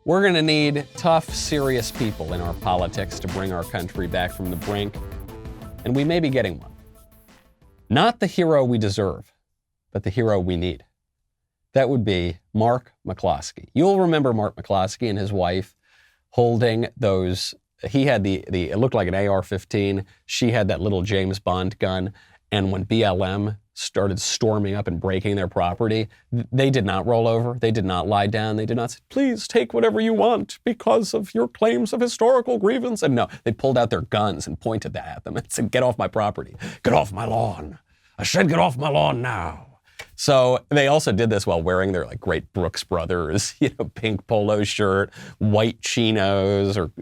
We're going to need tough, serious people in our politics to bring our country back from the brink, and we may be getting one. Not the hero we deserve, but the hero we need. That would be Mark McCloskey. You'll remember Mark McCloskey and his wife holding those. He had it looked like an AR-15. She had that little James Bond gun. And when BLM started storming up and breaking their property, they did not roll over. They did not lie down. They did not say, please take whatever you want because of your claims of historical grievance. And no, they pulled out their guns and pointed that at them and said, get off my property. Get off my lawn. I said, get off my lawn now. So they also did this while wearing their great Brooks Brothers, pink polo shirt, white chinos or,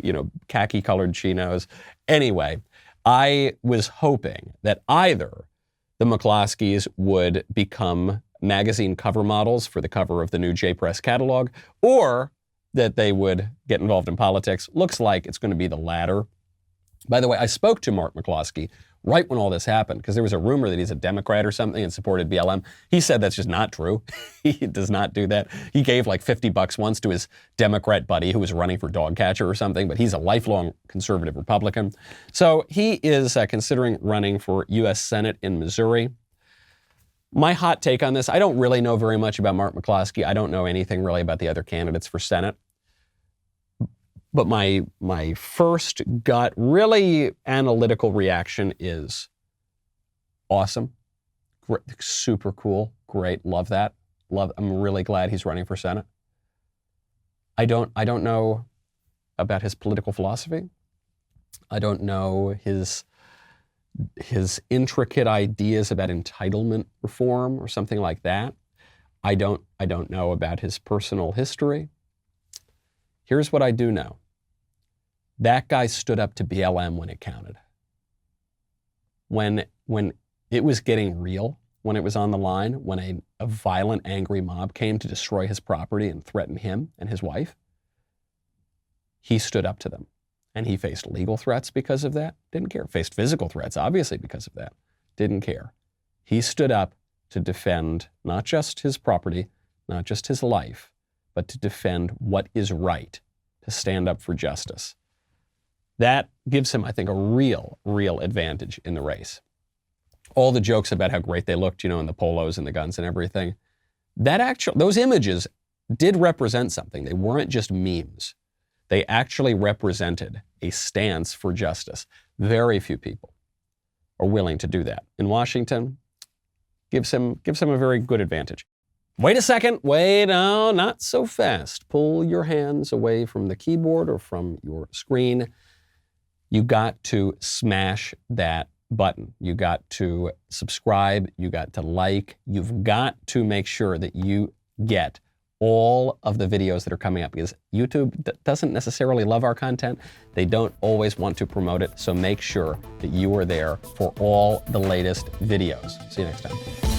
khaki colored chinos. Anyway, I was hoping that either the McCloskeys would become magazine cover models for the cover of the new J-Press catalog, or that they would get involved in politics. Looks like it's going to be the latter. By the way, I spoke to Mark McCloskey right when all this happened, because there was a rumor that he's a Democrat or something and supported BLM. He said that's just not true. He does not do that. He gave $50 once to his Democrat buddy who was running for dog catcher or something, but he's a lifelong conservative Republican. So he is considering running for U.S. Senate in Missouri. My hot take on this, I don't really know very much about Mark McCloskey. I don't know anything really about the other candidates for Senate. But my first gut, really analytical reaction is awesome, great, super cool, great, love that. I'm really glad he's running for Senate. I don't know about his political philosophy. I don't know his intricate ideas about entitlement reform or something like that. I don't know about his personal history. Here's what I do know. That guy stood up to BLM when it counted. When it was getting real, when it was on the line, when a violent, angry mob came to destroy his property and threaten him and his wife, he stood up to them. And he faced legal threats because of that. Didn't care. Faced physical threats, obviously, because of that. Didn't care. He stood up to defend not just his property, not just his life, but to defend what is right, to stand up for justice. That gives him, I think, a real advantage in the race. All the jokes about how great they looked, in the polos and the guns and everything, those images did represent something. They weren't just memes. They actually represented a stance for justice. Very few people are willing to do that. In Washington, gives him a very good advantage. Wait a second. Wait, no, not so fast. Pull your hands away from the keyboard or from your screen. You got to smash that button. You got to subscribe. You got to like. You've got to make sure that you get all of the videos that are coming up, because YouTube doesn't necessarily love our content. They don't always want to promote it. So make sure that you are there for all the latest videos. See you next time.